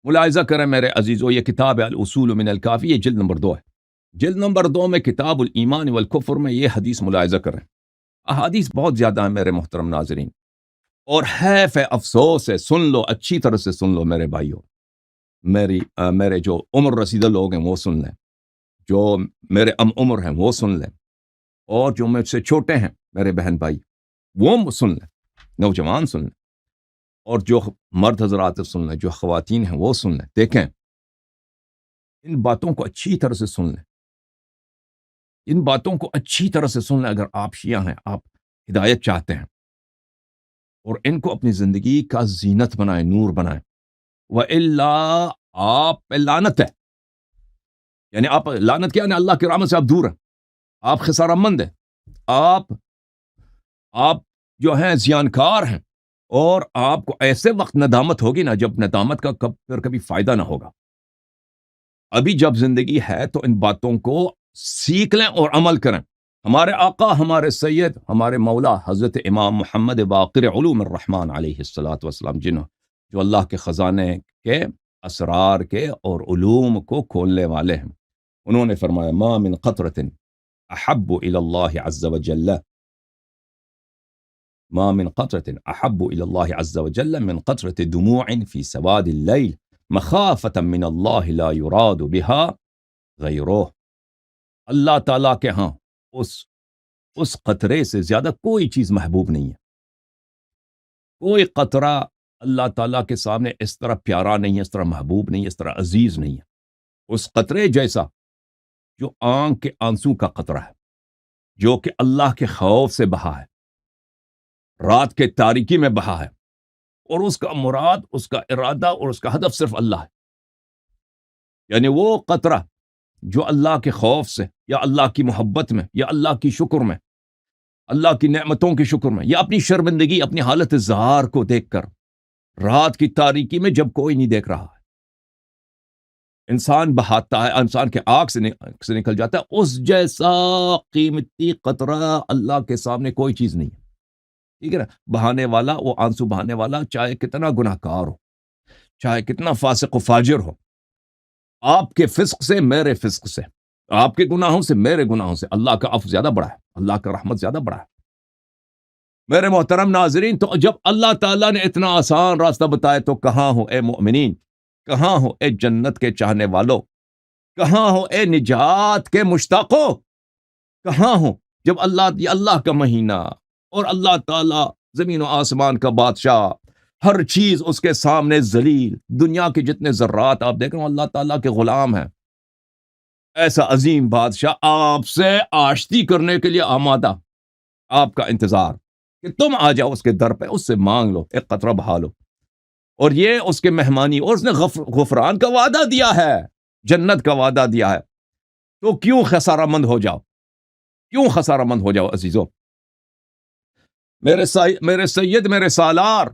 ملاحظہ کریں میرے عزیزو، یہ کتاب ہے الاصول من الکافی، یہ جلد نمبر 2 ہے۔ جلد نمبر 2 میں کتاب الایمان والکفر میں یہ حدیث ملاحظہ کریں۔ احادیث بہت زیادہ ہیں میرے محترم ناظرین، اور حیف ہے، افسوس ہے، سن لو، اچھی طرح سے سن لو میرے بھائیو، میرے جو عمر رسیدہ لوگ ہیں وہ سن لیں، جو میرے عمر ہیں وہ سن لیں، اور جو مجھ سے چھوٹے ہیں میرے بہن بھائی وہ سن لیں، نوجوان سن لیں، اور جو مرد حضرات سن لیں، جو خواتین ہیں وہ سن لیں۔ دیکھیں، ان باتوں کو اچھی طرح سے سن لیں، ان باتوں کو اچھی طرح سے سن لیں۔ اگر آپ شیعہ ہیں، آپ ہدایت چاہتے ہیں، اور ان کو اپنی زندگی کا زینت بنائیں، نور بنائیں، وَإِلَّا آپ پہ لعنت ہے۔ یعنی آپ لعنت کیا ہے؟ اللہ کی رحمت سے آپ دور ہیں، آپ خسارہ مند ہیں، آپ جو ہیں زیانکار ہیں، اور آپ کو ایسے وقت ندامت ہوگی نا، جب ندامت کا کبھی فائدہ نہ ہوگا۔ ابھی جب زندگی ہے تو ان باتوں کو سیکھ لیں اور عمل کریں۔ ہمارے آقا، ہمارے سید، ہمارے مولا حضرت امام محمد باقر علوم الرحمن علیہ الصلوۃ والسلام، جو اللہ کے خزانے کے اسرار کے اور علوم کو کھولنے والے ہیں، انہوں نے فرمایا ما من قطرۃ احب الی اللہ عز وجل، ما من قطرۃ احب الی اللہ عز وجل من قطرۃ دموع فی سواد اللیل مخافۃ من اللہ لا یراد بها غیرہ۔ اللہ تعالیٰ کے ہاں اس قطرے سے زیادہ کوئی چیز محبوب نہیں ہے۔ کوئی قطرہ اللہ تعالیٰ کے سامنے اس طرح پیارا نہیں ہے، اس طرح محبوب نہیں ہے، اس طرح عزیز نہیں ہے۔ اس قطرے جیسا جو آنکھ کے آنسو کا قطرہ ہے، جو کہ اللہ کے خوف سے بہا ہے، رات کے تاریکی میں بہا ہے، اور اس کا مراد، اس کا ارادہ اور اس کا ہدف صرف اللہ ہے۔ یعنی وہ قطرہ جو اللہ کے خوف سے، یا اللہ کی محبت میں، یا اللہ کی شکر میں، اللہ کی نعمتوں کی شکر میں، یا اپنی شرمندگی، اپنی حالت زار کو دیکھ کر، رات کی تاریکی میں جب کوئی نہیں دیکھ رہا ہے، انسان بہاتا ہے، انسان کے آنکھ سے نکل جاتا ہے، اس جیسا قیمتی قطرہ اللہ کے سامنے کوئی چیز نہیں ہے۔ ٹھیک ہے نا؟ بہانے والا، وہ آنسو بہانے والا، چاہے کتنا گناہ کار ہو، چاہے کتنا فاسق و فاجر ہو، آپ کے فسق سے، میرے فسق سے، آپ کے گناہوں سے، میرے گناہوں سے، اللہ کا عفو زیادہ بڑا ہے، اللہ کا رحمت زیادہ بڑا ہے۔ میرے محترم ناظرین، تو جب اللہ تعالیٰ نے اتنا آسان راستہ بتایا، تو کہاں ہو اے مؤمنین، کہاں ہو اے جنت کے چاہنے والو، کہاں ہو اے نجات کے مشتاقو، کہاں ہو جب یہ اللہ کا مہینہ، اور اللہ تعالیٰ زمین و آسمان کا بادشاہ، ہر چیز اس کے سامنے ذلیل، دنیا کے جتنے ذرات آپ دیکھ رہے ہو اللہ تعالیٰ کے غلام ہیں، ایسا عظیم بادشاہ آپ سے آشتی کرنے کے لیے آمادہ، آپ کا انتظار کہ تم آ جاؤ اس کے در پہ، اس سے مانگ لو، ایک قطرہ بہا لو، اور یہ اس کے مہمانی، اور اس نے غفران کا وعدہ دیا ہے، جنت کا وعدہ دیا ہے، تو کیوں خسارہ مند ہو جاؤ، کیوں خسارہ مند ہو جاؤ عزیزو، میرے سید، میرے سالار،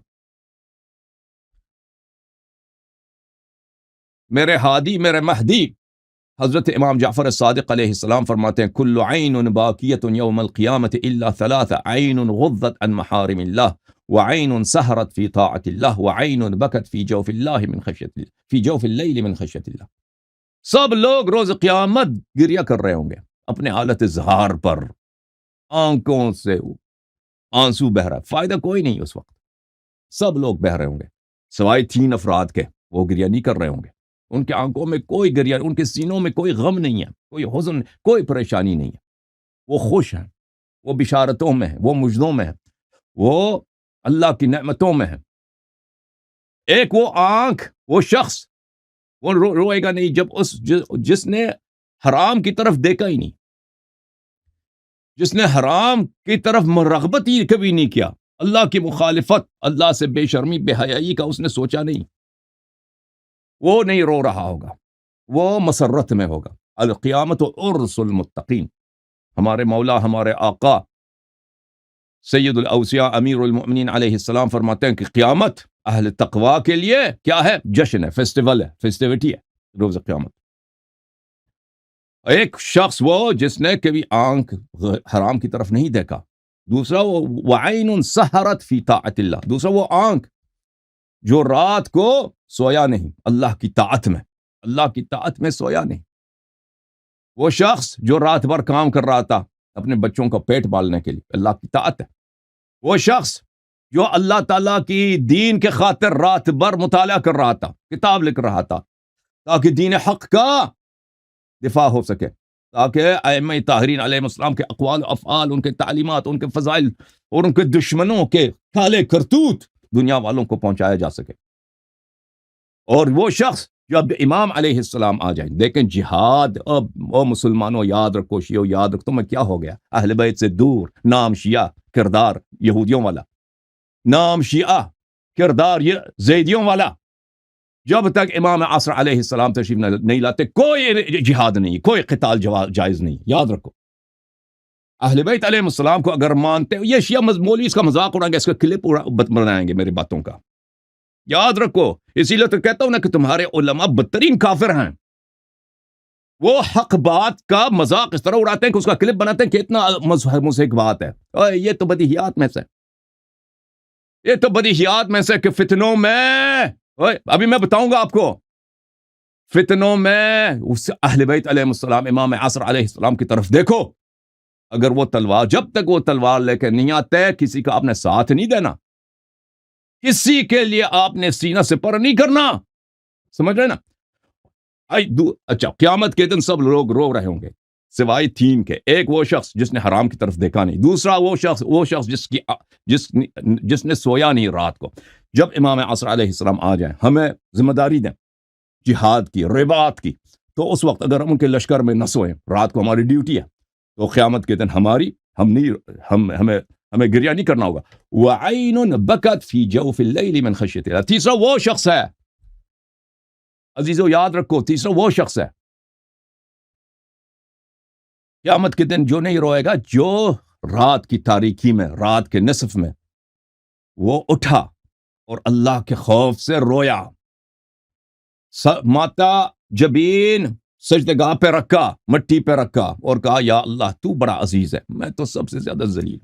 میرے ہادی، میرے مہدی، حضرت امام جعفر الصادق علیہ السلام فرماتے ہیں کل عین باکیۃ یوم القیامۃ الا ثلاث، عین غضت عن محارم اللہ، وعین سہرت فی طاعت اللہ، وعین بکت فی جوف اللہ من خشیت اللہ، فی جوف اللیل من خشیت اللہ۔ سب لوگ روز قیامت گریہ کر رہے ہوں گے اپنے حالت اظہار پر، آنکھوں سے آنسو بہ رہا ہے، فائدہ کوئی نہیں اس وقت، سب لوگ بہ رہے ہوں گے سوائے 3 افراد کے، وہ گریہ نہیں کر رہے ہوں گے، ان کے آنکھوں میں کوئی گریہ، ان کے سینوں میں کوئی غم نہیں ہے، کوئی حزن، کوئی پریشانی نہیں ہے، وہ خوش ہیں، وہ بشارتوں میں ہیں، وہ مجدوں میں ہیں، وہ اللہ کی نعمتوں میں ہیں۔ ایک وہ آنکھ، وہ شخص، وہ روئے گا نہیں جب جس نے حرام کی طرف دیکھا ہی نہیں، جس نے حرام کی طرف رغبت ہی کبھی نہیں کیا، اللہ کی مخالفت، اللہ سے بے شرمی، بے حیائی کا اس نے سوچا نہیں، وہ نہیں رو رہا ہوگا، وہ مسرت میں ہوگا۔ القیامت عرس المتقین، ہمارے مولا، ہمارے آقا سید الاوصیاء امیر المؤمنین علیہ السلام فرماتے ہیں کہ قیامت اہل تقوی کے لیے کیا ہے؟ جشن ہے، فیسٹیول ہے، فیسٹیوٹی ہے روز قیامت۔ ایک شخص وہ جس نے کبھی آنکھ حرام کی طرف نہیں دیکھا، دوسرا وہ وعین سہرت فی طاعت اللہ، دوسرا وہ آنکھ جو رات کو سویا نہیں اللہ کی طاعت میں، اللہ کی طاعت میں سویا نہیں. وہ شخص جو رات بھر کام کر رہا تھا اپنے بچوں کا پیٹ پالنے کے لیے، اللہ کی طاعت ہے. وہ شخص جو اللہ تعالیٰ کی دین کے خاطر رات بھر مطالعہ کر رہا تھا، کتاب لکھ رہا تھا تاکہ دین حق کا دفاع ہو سکے، تاکہ ائمہ طاہرین علیہ السلام کے اقوال و افعال، ان کے تعلیمات، ان کے فضائل اور ان کے دشمنوں کے کالے کرتوت دنیا والوں کو پہنچایا جا سکے. اور وہ شخص جب امام علیہ السلام آ جائیں، دیکھیں جہاد، اب وہ مسلمانوں یاد رکھو، شیعو یاد رکھو، تمہیں کیا ہو گیا؟ اہل بیت سے دور، نام شیعہ، کردار یہودیوں والا، نام شیعہ، کردار یہ زیدیوں والا. جب تک امام عصر علیہ السلام تشریف نہیں لاتے کوئی جہاد نہیں، کوئی قتال جائز نہیں. یاد رکھو، اہل بیت علیہ السلام کو اگر مانتے، یہ شیعہ مولوی اس کا مذاق اڑائیں گے، اس کا کلپ بنائیں گے میری باتوں کا. یاد رکھو، اسی لیے تو کہتا ہوں نا کہ تمہارے علماء بدترین کافر ہیں. وہ حق بات کا مذاق اس طرح اڑاتے ہیں کہ اس کا کلپ بناتے ہیں کہ اتنا مضحک بات ہے. یہ تو بدیہیات میں سے، یہ تو بدیہیات میں سے کہ فتنوں میں، ابھی میں بتاؤں گا آپ کو، فتنوں میں اس اہل بیت علیہ السلام، امام عصر علیہ السلام کی طرف دیکھو. اگر وہ تلوار، جب تک وہ تلوار لے کے نہیں آتے، کسی کا آپ نے ساتھ نہیں دینا، کسی کے لیے آپ نے سینہ سپر نہیں کرنا. سمجھ رہے نا؟ اچھا، قیامت کے دن سب لوگ رو رہے ہوں گے سوائے تین کے. ایک وہ شخص جس نے حرام کی طرف دیکھا نہیں، دوسرا وہ شخص جس نے سویا نہیں رات کو. جب امام عصر علیہ السلام آ جائیں، ہمیں ذمہ داری دیں جہاد کی، رباط کی، تو اس وقت اگر ہم ان کے لشکر میں نہ سوئیں، رات کو ہماری ڈیوٹی ہے، تو قیامت کے دن ہمیں گریہ نہیں کرنا ہوگا. وَعَيْنٌ بَكَتْ فِي جَوْفِ اللَّيْلِ مِنْ خَشْيَةِ اللَّهِ. تیسرا وہ شخص ہے، عزیزو یاد رکھو، تیسرا وہ شخص ہے قیامت کے دن جو نہیں روئے گا، جو رات کی تاریکی میں، رات کے نصف میں وہ اٹھا اور اللہ کے خوف سے رویا، ماتا جبین سجدگاہ پہ رکھا، مٹی پہ رکھا اور کہا یا اللہ تو بڑا عزیز ہے، میں تو سب سے زیادہ ذلیل،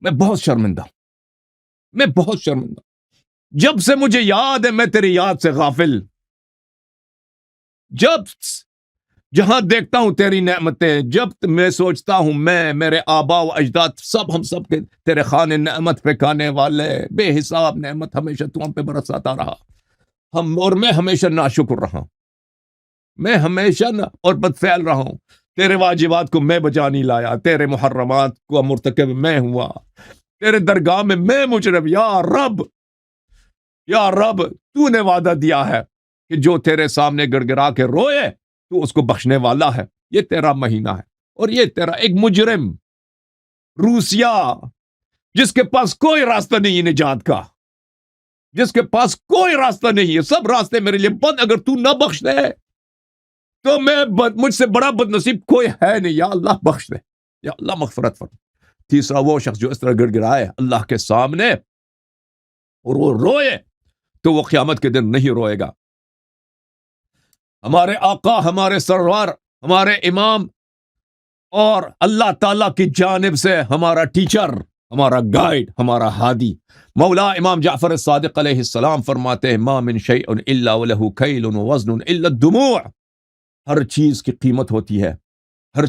میں بہت شرمندہ، میں بہت شرمندہ. جب سے مجھے یاد ہے میں تیری یاد سے غافل، جب جہاں دیکھتا ہوں تیری نعمتیں، جب میں سوچتا ہوں میرے آبا و اجداد سب، ہم سب کے تیرے خانے نعمت پہ کھانے والے، بے حساب نعمت ہمیشہ تو ہم پہ برساتا رہا، اور میں ہمیشہ ناشکر رہا، میں ہمیشہ اور بدفعل رہا ہوں. تیرے واجبات کو میں بجا نہیں لایا، تیرے محرمات کو مرتکب میں ہوا، تیرے درگاہ میں مجرم. یا رب تو نے وعدہ دیا ہے کہ جو تیرے سامنے گڑ گڑا کے روئے تو اس کو بخشنے والا ہے. یہ تیرا مہینہ ہے، اور یہ تیرا ایک مجرم روسیا جس کے پاس کوئی راستہ نہیں ہے نجات کا، جس کے پاس کوئی راستہ نہیں ہے، سب راستے میرے لیے بند، اگر تو نہ بخش دے تو مجھ سے بڑا بد نصیب کوئی ہے نہیں. یا اللہ بخش دے، یا اللہ مغفرت فرما. تیسرا وہ شخص جو اس طرح گڑ گڑائے اللہ کے سامنے اور وہ روئے، تو وہ قیامت کے دن نہیں روئے گا. ہمارے آقا، ہمارے سرور، ہمارے امام اور اللہ تعالیٰ کی جانب سے ہمارا ٹیچر، ہمارا گائیڈ، ہمارا ہادی مولا امام جعفر الصادق علیہ السلام فرماتے ہیں ما من شیء الا وله کیل ووزن الا الدموع. ہر چیز کی قیمت ہوتی ہے، ہر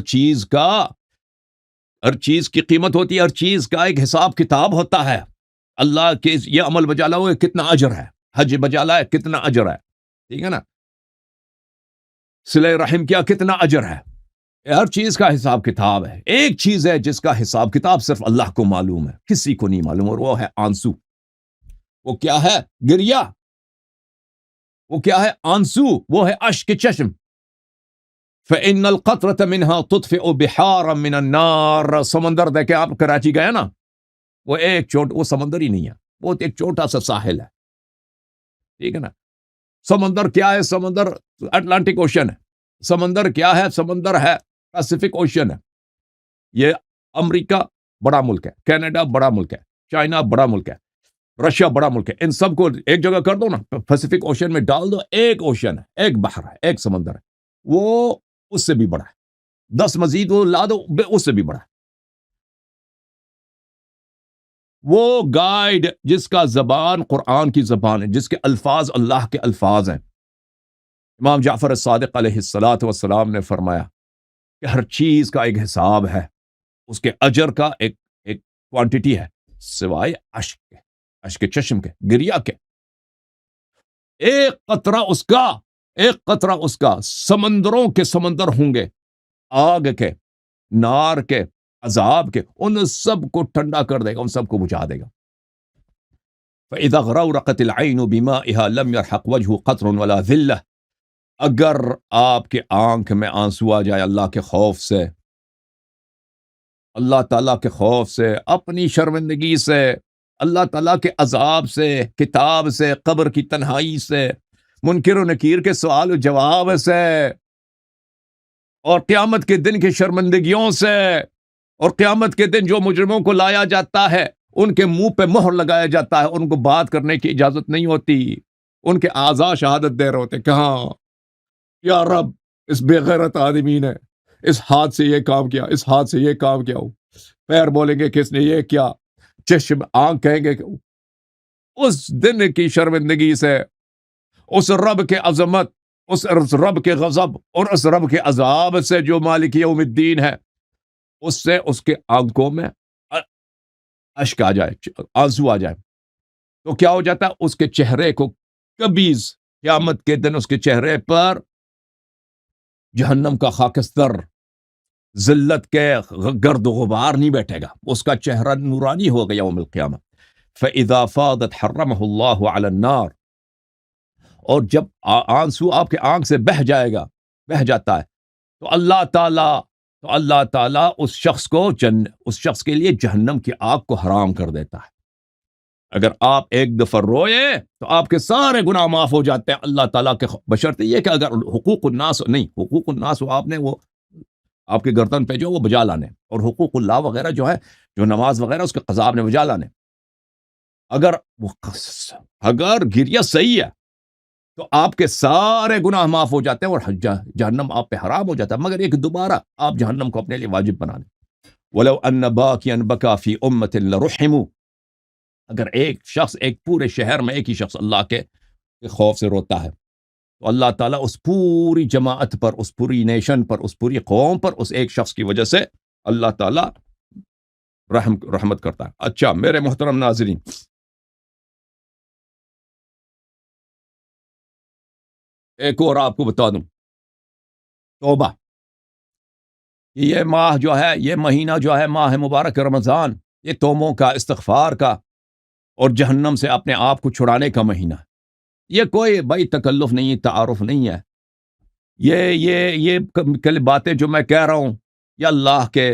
چیز کی قیمت ہوتی ہے، ہر چیز کا ایک حساب کتاب ہوتا ہے. اللہ کے یہ عمل بجا لاؤ کتنا اجر ہے، حج بجا لائے کتنا اجر ہے، ٹھیک ہے نا، صلہ رحم کیا کتنا اجر ہے. ہر چیز کا حساب کتاب ہے. ایک چیز ہے جس کا حساب کتاب صرف اللہ کو معلوم ہے، کسی کو نہیں معلوم، اور وہ ہے آنسو. وہ کیا ہے؟ گریہ. وہ کیا ہے؟ آنسو. وہ ہے اشک چشم. فَإِنَّ الْقَطْرَةَ مِنْهَا تُطْفِئُ بِحَارًا مِنَ النَّارِ. سمندر دیکھیں آپ کراچی گئے نا، وہ وہ سمندر ہی نہیں ہے، وہ ایک چھوٹا سا ساحل ہے، ٹھیک ہے نا. سمندر کیا ہے؟ سمندر اٹلانٹک اوشن ہے. سمندر کیا ہے؟ سمندر ہے پیسفک اوشن ہے. یہ امریکہ بڑا ملک ہے، کینیڈا بڑا ملک ہے، چائنا بڑا ملک ہے، رشیا بڑا ملک ہے. ان سب کو ایک جگہ کر دو نا، پیسفک اوشن میں ڈال دو، ایک اوشن ہے، ایک بحر ہے، ایک سمندر ہے. وہ اس سے بھی بڑا ہے، 10 مزید وہ لا دو، اس سے بھی بڑا ہے. وہ گائیڈ جس کا زبان قرآن کی زبان ہے، جس کے الفاظ اللہ کے الفاظ ہیں. امام جعفر الصادق علیہ الصلاۃ والسلام نے فرمایا کہ ہر چیز کا ایک حساب ہے، اس کے اجر کا ایک کوانٹٹی ہے، سوائے اشک چشم کے، گریا کے. ایک قطرہ اس کا سمندروں کے سمندر ہوں گے، آگ کے، نار کے، عذاب کے، ان سب کو ٹھنڈا کر دے گا، ان سب کو بجھا دے گا. فَإِذَا غَرَوْرَقَتِ الْعَيْنُ بِمَائِهَا لَمْ يَرْحَقْ وَجْهُ قَطْرٌ وَلَا ذِلَّةٌ. اگر آپ کے آنکھ میں آنسو آ جائے اللہ کے خوف سے، اللہ تعالیٰ کے خوف سے، اپنی شرمندگی سے، اللہ تعالیٰ کے عذاب سے، کتاب سے، قبر کی تنہائی سے، منکر و نکیر کے سوال و جواب سے، اور قیامت کے دن کی شرمندگیوں سے، اور قیامت کے دن جو مجرموں کو لایا جاتا ہے ان کے منہ پہ مہر لگایا جاتا ہے، ان کو بات کرنے کی اجازت نہیں ہوتی، ان کے اعضاء شہادت دے رہے ہوتے، کہاں یا رب اس بے غیرت آدمی نے اس ہاتھ سے یہ کام کیا، اس ہاتھ سے یہ کام کیا. پیر بولیں گے کس نے یہ کیا، چشم آنکھ کہیں گے. اس دن کی شرمندگی سے، اس رب کے عظمت، اس رب کے غضب اور اس رب کے عذاب سے جو مالک یوم الدین ہے، اس سے اس کے آنکھوں میں اشک آ جائے، آنسو آ جائے، تو کیا ہو جاتا ہے؟ اس کے چہرے کو کبھی قیامت کے دن اس کے چہرے پر جہنم کا خاکستر، ذلت کے گرد و غبار نہیں بیٹھے گا، اس کا چہرہ نورانی ہوگا یوم القیامہ. فَإِذَا فَاضَتْ حَرَّمَهُ اللَّهُ عَلَى النَّارِ. اور جب آنسو آپ کے آنکھ سے بہ جائے گا، بہ جاتا ہے، تو اللہ تعالیٰ اس شخص کے لیے جہنم کی آگ کو حرام کر دیتا ہے. اگر آپ ایک دفعہ روئے تو آپ کے سارے گناہ معاف ہو جاتے ہیں اللہ تعالیٰ کے، بشرطے یہ کہ اگر حقوق الناس آپ نے وہ آپ کے گردن پہ جو وہ بجا لانے، اور حقوق اللہ وغیرہ جو ہے، جو نماز وغیرہ اس کے قضا آپ نے بجا لانے. اگر گریہ صحیح ہے تو آپ کے سارے گناہ معاف ہو جاتے ہیں اور جہنم آپ پہ حرام ہو جاتا ہے. مگر ایک دوبارہ آپ جہنم کو اپنے لیے واجب بنا لیں. وَلَوْ أَنَّ بَاكِيًا بَكَى فِي أُمَّةٍ لَرُحِمُوا. اگر ایک شخص، ایک پورے شہر میں ایک ہی شخص اللہ کے خوف سے روتا ہے تو اللہ تعالیٰ اس پوری جماعت پر، اس پوری نیشن پر، اس پوری قوم پر، اس ایک شخص کی وجہ سے اللہ تعالیٰ رحمت کرتا ہے. اچھا میرے محترم ناظرین، ایک اور آپ کو بتا دوں، توبہ. یہ ماہ جو ہے، یہ مہینہ جو ہے، ماہ مبارک رمضان، یہ توبوں کا، استغفار کا اور جہنم سے اپنے آپ کو چھڑانے کا مہینہ. یہ کوئی بھائی تکلف نہیں، تعارف نہیں ہے. یہ باتیں جو میں کہہ رہا ہوں یہ اللہ کے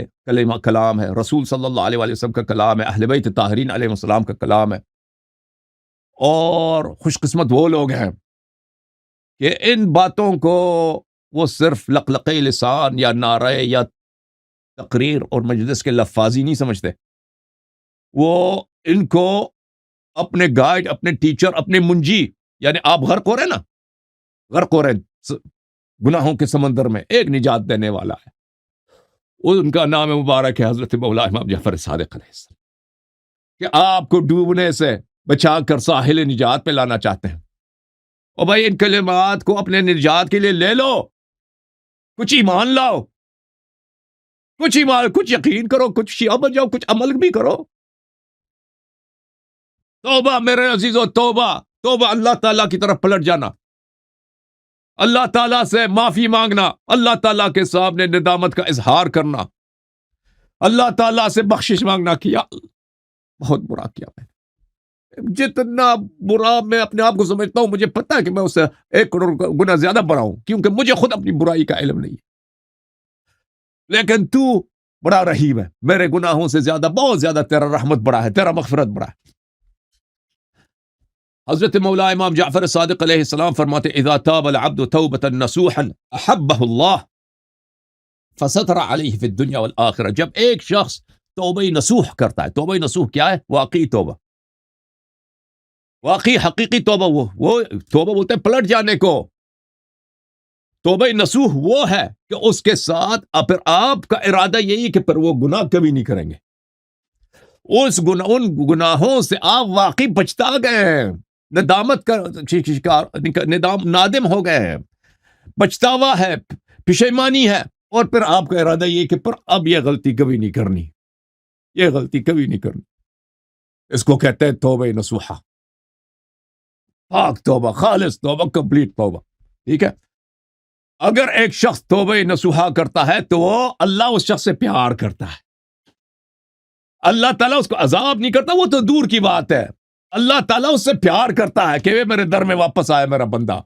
کلام ہے، رسول صلی اللہ علیہ وسلم کا کلام ہے، اہل بیت طاہرین علیہ السلام کا کلام ہے. اور خوش قسمت وہ لوگ ہیں کہ ان باتوں کو وہ صرف لقلقے لسان یا نعرہ یا تقریر اور مجلس کے لفاظی نہیں سمجھتے، وہ ان کو اپنے گائیڈ، اپنے ٹیچر، اپنے منجی، یعنی آپ غرق ہو رہے نا، غرق ہو رہے گناہوں کے سمندر میں، ایک نجات دینے والا ہے، ان کا نام مبارک ہے حضرت مولا امام جعفر صادق علیہ السلام، کہ آپ کو ڈوبنے سے بچا کر ساحل نجات پہ لانا چاہتے ہیں. اور بھائی ان کلمات کو اپنے نجات کے لیے لے لو، کچھ ایمان لاؤ، کچھ یقین کرو، کچھ شیعہ بن جاؤ، کچھ عمل بھی کرو. توبہ میرے عزیزو، توبہ اللہ تعالیٰ کی طرف پلٹ جانا، اللہ تعالیٰ سے معافی مانگنا، اللہ تعالیٰ کے سامنے ندامت کا اظہار کرنا، اللہ تعالیٰ سے بخشش مانگنا. کیا بہت برا کیا میں نے، جتنا برا میں اپنے آپ کو سمجھتا ہوں مجھے پتا ہے کہ میں اس سے 1 کروڑ گنا زیادہ برا ہوں، کیونکہ مجھے خود اپنی برائی کا علم نہیں ہے. لیکن تو بڑا رحیم ہے، میرے گناہوں سے زیادہ، بہت زیادہ تیرا رحمت بڑا ہے، تیرا مغفرت بڑا ہے. حضرت مولا امام جعفر صادق علیہ السلام فرماتے اذا تاب العبد توبة نصوحا احبه اللہ فستر علیہ فی الدنیا والآخرہ. جب ایک شخص توبہ نصوح کرتا ہے، توبہ نصوح کیا ہے؟ واقعی توبہ، واقعی حقیقی توبہ. وہ توبہ بولتے ہیں پلٹ جانے کو. توبہ نصوح وہ ہے کہ اس کے ساتھ پھر آپ کا ارادہ یہی کہ پھر وہ گناہ کبھی نہیں کریں گے. ان گناہوں سے آپ واقعی بچتا گئے ہیں، ندامت کا نادم ہو گئے ہیں، پچھتاوا ہے، پشیمانی ہے، اور پھر آپ کا ارادہ یہ کہ پر اب یہ غلطی کبھی نہیں کرنی، یہ غلطی کبھی نہیں کرنی. اس کو کہتے ہیں توبہ نصوحہ، پاک توبہ، خالص توبہ، کمپلیٹ توبہ. ٹھیک ہے. اگر ایک شخص توبہ نصوحہ کرتا ہے تو وہ اللہ اس شخص سے پیار کرتا ہے. اللہ تعالیٰ اس کو عذاب نہیں کرتا، وہ تو دور کی بات ہے. اللہ تعالیٰ اس سے پیار کرتا ہے کہ وہ میرے در میں واپس آئے میرا بندہ.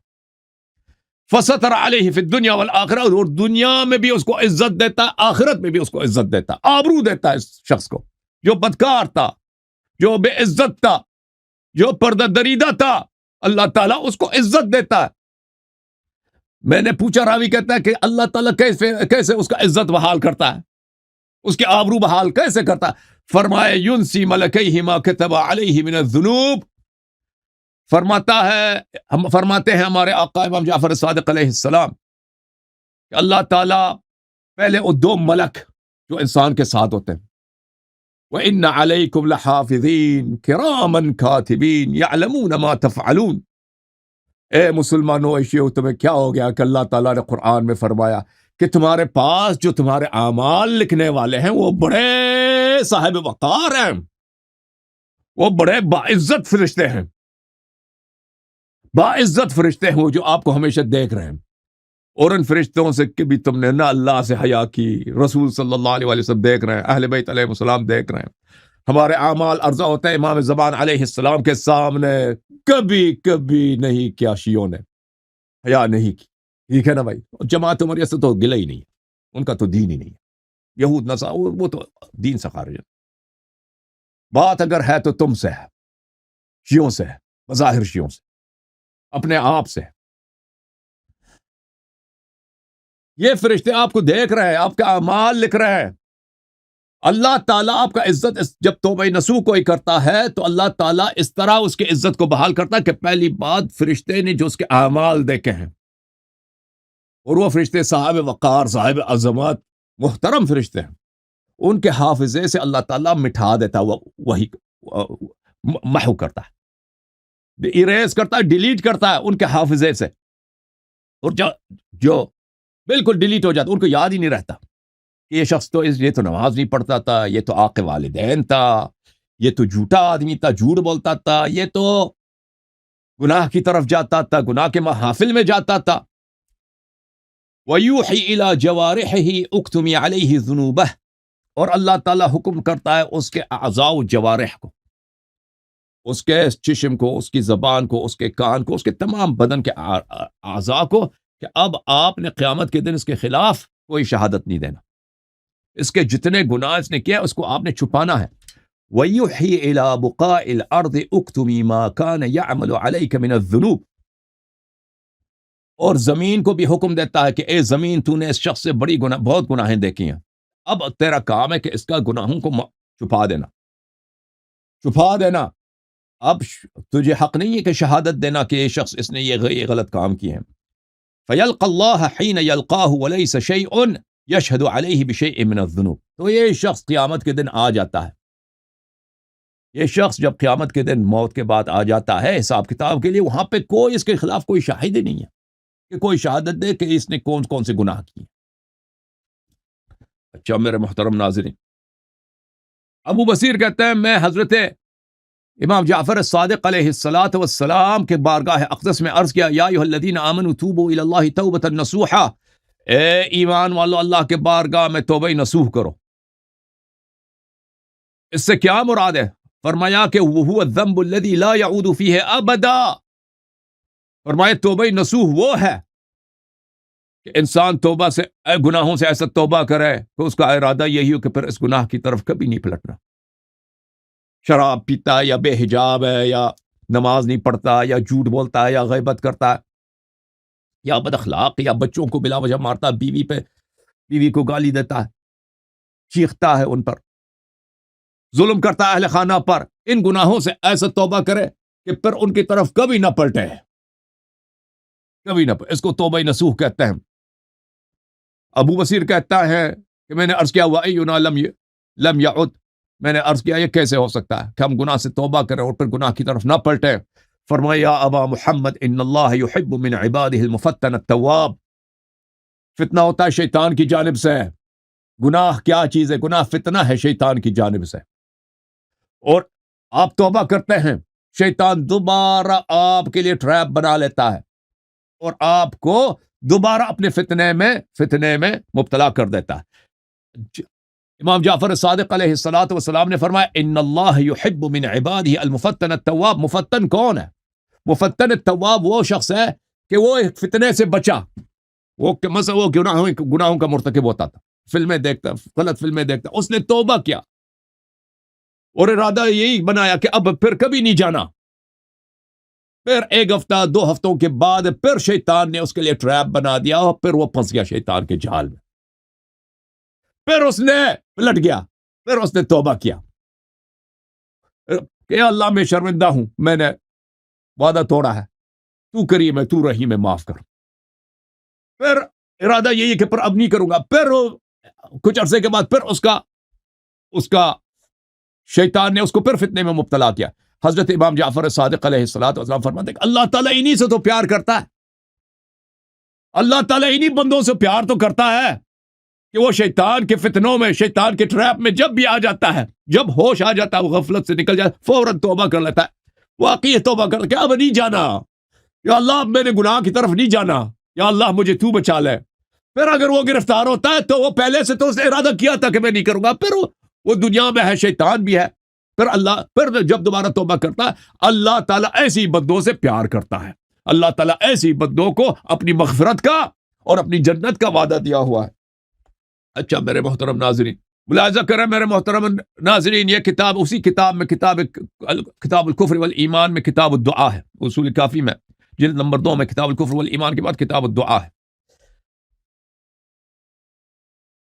فستر علیہ فی الدنیا والآخرہ، اور دنیا میں بھی اس کو عزت دیتا ہے، آخرت میں بھی اس کو عزت دیتا ہے، آبرو دیتا ہے اس شخص کو جو بدکار تھا، جو بے عزت تھا، جو پردہ دریدہ تھا. اللہ تعالیٰ اس کو عزت دیتا ہے. میں نے پوچھا، راوی کہتا ہے کہ اللہ تعالیٰ کیسے اس کا عزت بحال کرتا ہے، اس کے آبرو بحال کیسے کرتا ہے؟ فرمائے ینسی ملکیہ ما کتب علیہ من الذنوب. فرماتے ہیں ہمارے آقا امام جعفر صادق علیہ السلام کہ اللہ تعالیٰ پہلے وہ دو ملک جو انسان کے ساتھ ہوتے ہیں، وَإِنَّ عَلَيْكُمْ لَحَافِظِينَ كِرَامًا كَاتِبِينَ يَعْلَمُونَ مَا تَفْعَلُونَ. اے مسلمانوں، ایشیو، تمہیں کیا ہو گیا کہ اللہ تعالیٰ نے قرآن میں فرمایا کہ تمہارے پاس جو تمہارے اعمال لکھنے والے ہیں وہ بڑے صاحب وقار ہیں، وہ بڑے باعزت فرشتے ہیں، باعزت فرشتے ہیں جو آپ کو ہمیشہ دیکھ رہے ہیں. اور ان فرشتوں سے کبھی تم نے نہ اللہ سے حیا کی، رسول صلی اللہ علیہ وسلم دیکھ رہے ہیں، اہل بیت علیہ السلام دیکھ رہے ہیں. ہمارے اعمال عرضہ ہوتے ہیں امام زبان علیہ السلام کے سامنے، کبھی نہیں کیا شیعوں نے، حیا نہیں کی. ٹھیک ہے نا بھائی؟ جماعت عمریہ سے تو گلہ ہی نہیں ہے، ان کا تو دین ہی نہیں ہے. یہود نصارہ وہ تو دین سے خارج ہے. بات اگر ہے تو تم سے ہے، شیعوں سے ہے، بظاہر شیعوں سے، اپنے آپ سے. یہ فرشتے آپ کو دیکھ رہے ہیں، آپ کا اعمال لکھ رہے ہیں. اللہ تعالیٰ آپ کا عزت جب توبہ نصوح کوئی کرتا ہے تو اللہ تعالیٰ اس طرح اس کی عزت کو بحال کرتا ہے کہ پہلی بات فرشتے نے جو اس کے اعمال دیکھے ہیں، اور وہ فرشتے صاحب وقار، صاحب عظمت، محترم فرشتے ہیں، ان کے حافظے سے اللہ تعالیٰ مٹھا دیتا ہے، وہی محو کرتا ہے، ایریز کرتا ہے، ڈیلیٹ کرتا ہے ان کے حافظے سے. اور جو بالکل ڈیلیٹ ہو جاتا، ان کو یاد ہی نہیں رہتا کہ یہ شخص تو یہ تو نماز نہیں پڑھتا تھا، یہ تو عاق والدین تھا، یہ تو جھوٹا آدمی تھا، جھوٹ بولتا تھا، یہ تو گناہ کی طرف جاتا تھا، گناہ کے محافل میں جاتا تھا. وَيُوحِي إِلَى جَوَارِحِهِ اُكْتُمِي عَلَيْهِ ذُنُوبَهُ، اور اللہ تعالیٰ حکم کرتا ہے اس کے اعضاء و جوارح کو، اس کے چشم کو، اس کی زبان کو، اس کے کان کو، اس کے تمام بدن کے اعضاء کو کہ اب آپ نے قیامت کے دن اس کے خلاف کوئی شہادت نہیں دینا. اس کے جتنے گناہ اس نے کیا اس کو آپ نے چھپانا ہے. وَيُوحِي إِلَى بُقَاءِ الْأَرْضِ اُكْتُمِي مَا كَانَ يَعْمَلُ عَلَيْكَ مِنَ الذُّنُوبِ، اور زمین کو بھی حکم دیتا ہے کہ اے زمین، تو نے اس شخص سے بہت گناہیں دیکھی ہیں، اب تیرا کام ہے کہ اس کا گناہوں کو چھپا دینا. اب تجھے حق نہیں ہے کہ شہادت دینا کہ یہ شخص اس نے یہ غلط کام کیے ہیں. فَيَلْقَ اللَّهَ حِينَ يَلْقَاهُ وَلَيْسَ شَيْءٌ يَشْهَدُ عَلَيْهِ بِشَيْءٍ مِّنَ الذُّنُوبِ. تو یہ شخص قیامت کے دن آ جاتا ہے. یہ شخص جب قیامت کے دن موت کے بعد آ جاتا ہے حساب کتاب کے لیے، وہاں پہ کوئی اس کے خلاف کوئی شاہد ہی نہیں ہے کہ کوئی شہادت دے کہ اس نے کون سے گناہ کیے. اچھا میرے محترم ناظرین، ابو بصیر کہتے ہیں میں حضرت امام جعفر صادق علیہ السلام کے بارگاہ اقدس میں عرض کیا، یا ایھا الذین آمنوا توبوا الی اللہ توبۃ نصوحا، اے ایمان والو اللہ کے بارگاہ میں توبہ نصوح کرو. اس سے کیا مراد ہے؟ فرمایا کہ وہ الذنب الذی لا یعود فیہ ابدا. فرمایا توبہ نصوح وہ ہے کہ انسان توبہ سے، گناہوں سے ایسا توبہ کرے کہ اس کا ارادہ یہی ہو کہ پھر اس گناہ کی طرف کبھی نہیں پلٹنا. شراب پیتا ہے، یا بے حجاب ہے، یا نماز نہیں پڑھتا، یا جھوٹ بولتا ہے، یا غیبت کرتا ہے، یا بد اخلاق، یا بچوں کو بلا وجہ مارتا ہے، بیوی کو گالی دیتا ہے، چیختا ہے ان پر، ظلم کرتا ہے اہل خانہ پر. ان گناہوں سے ایسا توبہ کرے کہ پھر ان کی طرف کبھی نہ پلٹے، کبھی نہ پلٹے. اس کو توبہ نصوح کہتے ہیں. ابو بصیر کہتا ہے کہ میں نے عرض کیا وَأَيُّنَا لَمْ يَعُدْ میں نے عرض کیا یہ کیسے ہو سکتا ہے کہ ہم گناہ سے توبہ کریں اور پھر گناہ کی طرف نہ پلٹیں؟ فرمایا یا ابا محمد ان اللہ یحب من عباده المفتن التواب، فتنہ ہوتا ہے شیطان کی جانب سے. گناہ کیا چیز ہے؟ گناہ فتنہ ہے شیطان کی جانب سے، اور آپ توبہ کرتے ہیں، شیطان دوبارہ آپ کے لیے ٹریپ بنا لیتا ہے اور آپ کو دوبارہ اپنے فتنے میں مبتلا کر دیتا ہے. امام جعفر صادق علیہ الصلوۃ والسلام نے فرمایا ان اللہ یحب من عباده المفتن التواب. مفتن کون ہے؟ مفتن التواب وہ شخص ہے کہ وہ ایک فتنے سے بچا، وہ مثلا وہ گناہوں کا مرتکب ہوتا تھا، فلمیں دیکھتا، غلط فلمیں دیکھتا، اس نے توبہ کیا اور ارادہ یہی بنایا کہ اب پھر کبھی نہیں جانا. پھر ایک ہفتہ 2 ہفتوں کے بعد پھر شیطان نے اس کے لیے ٹریپ بنا دیا اور پھر وہ پھنس گیا شیطان کے جال میں. پھر اس نے پلٹ گیا، پھر اس نے توبہ کیا کہ اللہ میں شرمندہ ہوں، میں نے وعدہ توڑا ہے، تو کریم ہے، تو رحیم ہے، معاف کر. پھر ارادہ یہی ہے کہ پھر اب نہیں کروں گا. پھر کچھ عرصے کے بعد پھر اس کا شیطان نے اس کو پھر فتنے میں مبتلا کیا. حضرت امام جعفر صادق علیہ الصلوۃ والسلام فرماتے ہیں کہ اللہ تعالیٰ انہی سے تو پیار کرتا ہے، اللہ تعالیٰ انہی بندوں سے پیار تو کرتا ہے کہ وہ شیطان کے فتنوں میں، شیطان کے ٹریپ میں جب بھی آ جاتا ہے، جب ہوش آ جاتا ہے، وہ غفلت سے نکل جاتا ہے، فوراً توبہ کر لیتا ہے. واقعی توبہ کر کہ اب نہیں جانا، یا اللہ اب میں نے گناہ کی طرف نہیں جانا، یا اللہ مجھے تو بچا لے. پھر اگر وہ گرفتار ہوتا ہے تو وہ پہلے سے تو اس نے ارادہ کیا تھا کہ میں نہیں کروں گا، پھر وہ دنیا میں ہے، شیطان بھی ہے. پھر جب دوبارہ توبہ کرتا ہے، اللہ تعالیٰ ایسی بندوں سے پیار کرتا ہے، اللہ تعالیٰ ایسی بندوں کو اپنی مغفرت کا اور اپنی جنت کا وعدہ دیا ہوا ہے. اچھا میرے محترم ناظرین، ملاحظہ کریں میرے محترم ناظرین، یہ کتاب اسی کتاب میں کتاب الکفر والایمان میں کتاب الدعا ہے. اصول کافی میں جلد نمبر 2 میں کتاب الکفر والایمان کے بعد کتاب الدعا ہے.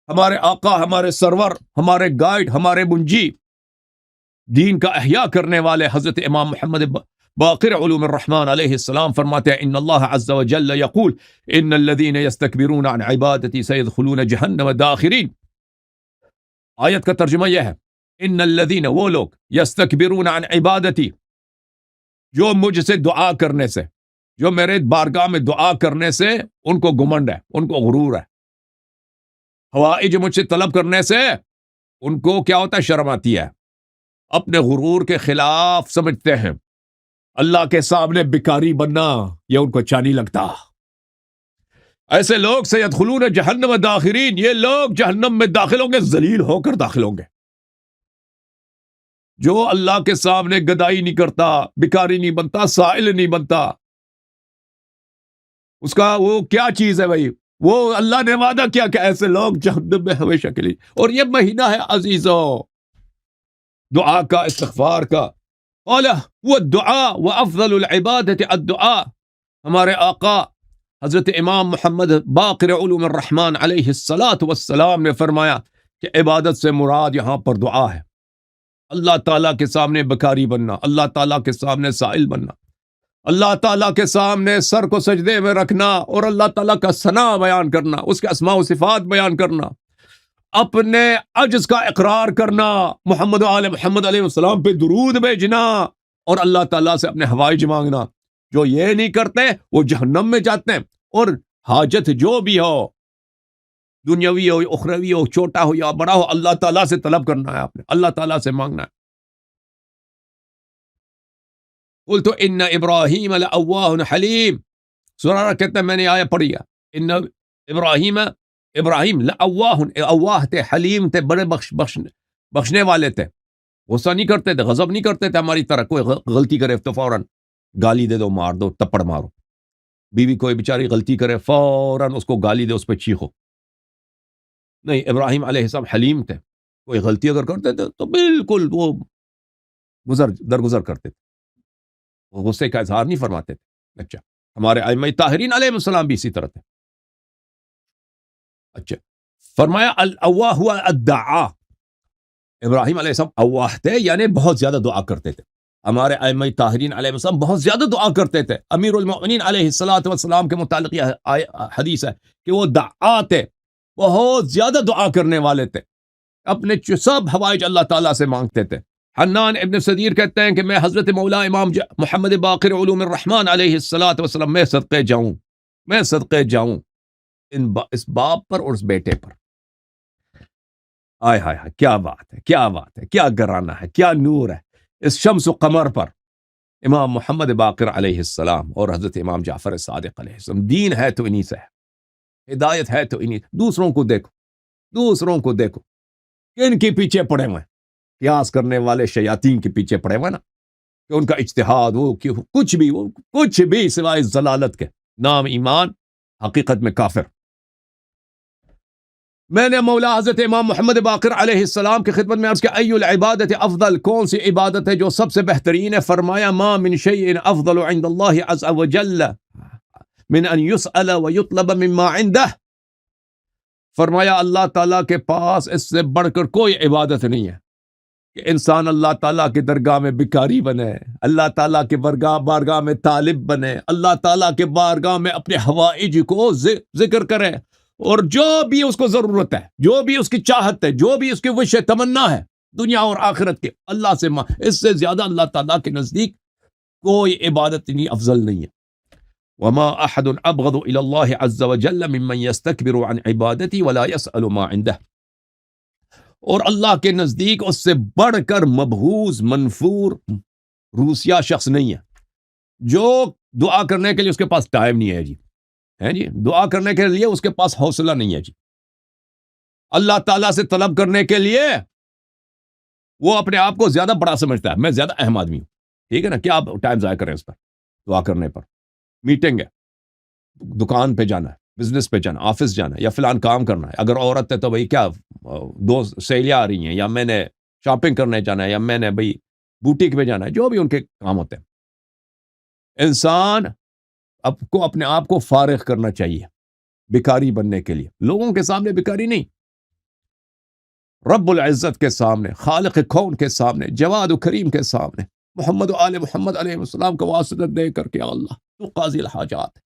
ہمارے آقا، ہمارے سرور، ہمارے گائیڈ، ہمارے منجی، دین کا احیاء کرنے والے حضرت امام محمد باقر علوم الرحمن علیہ السلام فرماتے ہیں ان اللہ عز وجل یقول ان الذین یستکبرون عن عبادتی سیدخلون جہنم داخرین. آیت کا ترجمہ یہ ہے ان الذین، وہ لوگ، یستکبرون عن عبادتی، جو مجھ سے دعا کرنے سے، جو میرے بارگاہ میں دعا کرنے سے ان کو گمنڈ ہے، ان کو غرور ہے. حوائج مجھ سے طلب کرنے سے ان کو کیا ہوتا ہے؟ شرم آتی ہے، اپنے غرور کے خلاف سمجھتے ہیں. اللہ کے سامنے بیکاری بننا یہ ان کو اچھا نہیں لگتا. ایسے لوگ سیدخلون جہنم داخرین، یہ لوگ جہنم میں داخل ہوں گے، ذلیل ہو کر داخل ہوں گے. جو اللہ کے سامنے گدائی نہیں کرتا، بیکاری نہیں بنتا، سائل نہیں بنتا، اس کا وہ کیا چیز ہے بھائی؟ وہ اللہ نے وعدہ کیا کہ ایسے لوگ جہنم میں ہمیشہ کے لیے. اور یہ مہینہ ہے عزیزو دعا کا، استغفار کا. قال والدعاء وافضل العبادت الدعاء. ہمارے آقا حضرت امام محمد باقر علوم الرحمن علیہ الصلوۃ والسلام نے فرمایا کہ عبادت سے مراد یہاں پر دعا ہے. اللہ تعالیٰ کے سامنے بکاری بننا، اللہ تعالیٰ کے سامنے سائل بننا، اللہ تعالیٰ کے سامنے سر کو سجدے میں رکھنا اور اللہ تعالیٰ کا ثنا بیان کرنا، اس کے اسماء و صفات بیان کرنا، اپنے عجز کا اقرار کرنا، محمد و آل محمد علیہ السلام پہ درود بھیجنا اور اللہ تعالیٰ سے اپنے حوائج مانگنا. جو یہ نہیں کرتے وہ جہنم میں جاتے ہیں. اور حاجت جو بھی ہو، دنیاوی ہو، اخروی ہو، چھوٹا ہو یا بڑا ہو، اللہ تعالیٰ سے طلب کرنا ہے، آپ نے اللہ تعالیٰ سے مانگنا ہے. قلت ان ابراہیم لأواہ حلیم. سورہ کہتے ہیں میں نے آیا پڑھی ہے، ان ابراہیم لأواہ، اواہ تھے، حلیم تھے، بڑے بخشنے والے تھے. غصہ نہیں کرتے تھے، غضب نہیں کرتے تھے ہماری طرح. کوئی غلطی کرے تو فوراً گالی دے دو، مار دو، تپڑ مارو. بیوی کوئی بیچاری غلطی کرے فوراً اس کو گالی دے، اس پہ چیخو. نہیں، ابراہیم علیہ السلام حلیم تھے. کوئی غلطی اگر کرتے تھے تو بالکل وہ درگزر کرتے تھے، غصے کا اظہار نہیں فرماتے تھے. اچھا، ہمارے ائمہ طاہرین علیہ السلام بھی اسی طرح تھے. اچھا، فرمایا الاواہ ہوا الدعاء. ابراہیم علیہ السلام اواہ تھے، یعنی بہت زیادہ دعا کرتے تھے. ہمارے ائمہ طاہرین علیہ السلام بہت زیادہ دعا کرتے تھے. امیر المؤمنین علیہ الصلوۃ والسلام کے متعلق یہ حدیث ہے کہ وہ دعا تھے، بہت زیادہ دعا کرنے والے تھے. اپنے سب حوائج اللہ تعالیٰ سے مانگتے تھے. حنان ابن صدیر کہتے ہیں کہ میں حضرت مولا امام محمد باقر علوم الرحمن علیہ السلام میں صدقے جاؤں اس باپ پر اور اس بیٹے پر. آئے ہائے ہائے، کیا بات ہے، کیا بات ہے، کیا گرانا ہے، کیا نور ہے اس شمس و قمر پر. امام محمد باقر علیہ السلام اور حضرت امام جعفر صادق علیہ السلام. دین ہے تو انہی سے ہے، ہدایت ہے تو انہی. دوسروں کو دیکھو کن کے پیچھے پڑے ہوئے ہیں؟ قیاس کرنے والے شیاطین کے پیچھے پڑے ہوئے نا، کہ ان کا اجتہاد وہ کچھ بھی سوائے ضلالت کے. نام ایمان، حقیقت میں کافر. میں نے مولا حضرت امام محمد باقر علیہ السلام کی خدمت میں عرض کیا، ای العبادت افضل، کون سی عبادت ہے جو سب سے بہترین ہے؟ فرمایا ما من شیء افضل عند اللہ عز وجل من ان يسأل ويطلب مما عنده. فرمایا اللہ تعالیٰ کے پاس اس سے بڑھ کر کوئی عبادت نہیں ہے کہ انسان اللہ تعالیٰ کی درگاہ میں بھکاری بنے، اللہ تعالیٰ کے بارگاہ میں طالب بنے، اللہ تعالیٰ کے بارگاہ میں اپنے حوائج کو ذکر کرے، اور جو بھی اس کو ضرورت ہے، جو بھی اس کی چاہت ہے، جو بھی اس کی وش تمنا ہے دنیا اور آخرت کے، اللہ سے اس سے زیادہ اللہ تعالیٰ کے نزدیک کوئی عبادت نہیں افضل نہیں ہے. وما احد ابغض الى الله عز وجل ممن يستكبر عن عبادتي ولا يسأل ما عنده. اور اللہ کے نزدیک اس سے بڑھ کر مبغوض، منفور، روسیا شخص نہیں ہے جو دعا کرنے کے لیے اس کے پاس ٹائم نہیں ہے جی، دعا کرنے کے لیے اس کے پاس حوصلہ نہیں ہے جی. اللہ تعالیٰ سے طلب کرنے کے لیے وہ اپنے آپ کو زیادہ بڑا سمجھتا ہے، میں زیادہ اہم آدمی ہوں. ٹھیک ہے نا، کیا آپ ٹائم ضائع کریں اس پر دعا کرنے پر؟ میٹنگ ہے، دکان پہ جانا ہے، بزنس پہ جانا، آفس جانا ہے، یا فلان کام کرنا ہے. اگر عورت ہے تو بھائی کیا دو سہیلیاں آ رہی ہیں، یا میں نے شاپنگ کرنے جانا ہے، یا میں نے بھائی بوٹیک پہ جانا ہے، جو بھی ان کے کام ہوتے ہیں. انسان کو اپنے آپ کو فارغ کرنا چاہیے بیکاری بننے کے لیے. لوگوں کے سامنے بیکاری نہیں، رب العزت کے سامنے، خالق کون کے سامنے، جواد و کریم کے سامنے، محمد و آل محمد علیہ السلام کو واسطہ دے کر کے، اللہ تو قاضی الحاجات ہے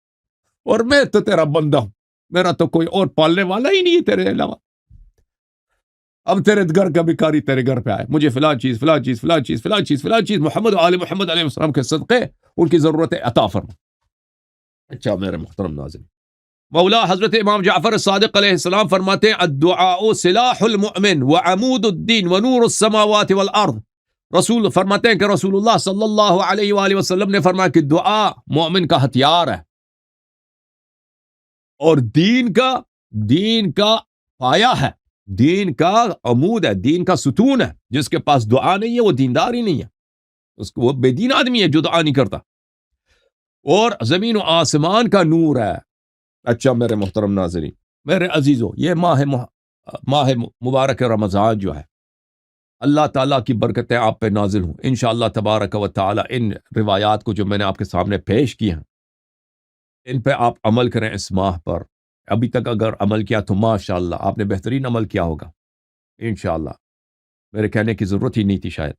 اور میں تو تیرا بندہ ہوں، میرا تو کوئی اور پالنے والا ہی نہیں ہے تیرے علاوہ. اب تیرے گھر کا بیکاری تیرے گھر پہ آئے، مجھے فلاں چیز محمد و آل محمد علیہ السلام کے صدقے ان کی ضرورتیں عطا فرما. اچھا میرے محترم ناظرین، مولا حضرت امام جعفر صادق علیہ السلام فرماتے ہیں الدعاء سلاح المؤمن وعمود الدین ونور السماوات والارض. رسول فرماتے ہیں کہ رسول اللہ صلی اللہ علیہ وآلہ وسلم نے فرمایا کہ دعا مومن کا ہتھیار ہے اور دین کا پایا ہے، دین کا عمود ہے، دین کا ستون ہے. جس کے پاس دعا نہیں ہے وہ دیندار ہی نہیں ہے، اس کو وہ بے دین آدمی ہے جو دعا نہیں کرتا. اور زمین و آسمان کا نور ہے. اچھا میرے محترم ناظرین، میرے عزیزو، یہ ماہ مبارک رمضان جو ہے، اللہ تعالیٰ کی برکتیں آپ پہ نازل ہوں انشاءاللہ تبارک و تعالی. ان روایات کو جو میں نے آپ کے سامنے پیش کی ہیں، ان پہ آپ عمل کریں اس ماہ پر. ابھی تک اگر عمل کیا تو ماشاءاللہ آپ نے بہترین عمل کیا ہوگا انشاءاللہ. میرے کہنے کی ضرورت ہی نہیں تھی شاید.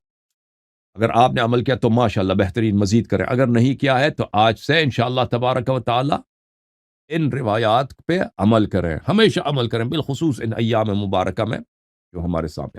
اگر آپ نے عمل کیا تو ماشاءاللہ بہترین، مزید کریں. اگر نہیں کیا ہے تو آج سے انشاءاللہ تبارک و تعالی ان روایات پہ عمل کریں، ہمیشہ عمل کریں، بالخصوص ان ایام مبارکہ میں جو ہمارے سامنے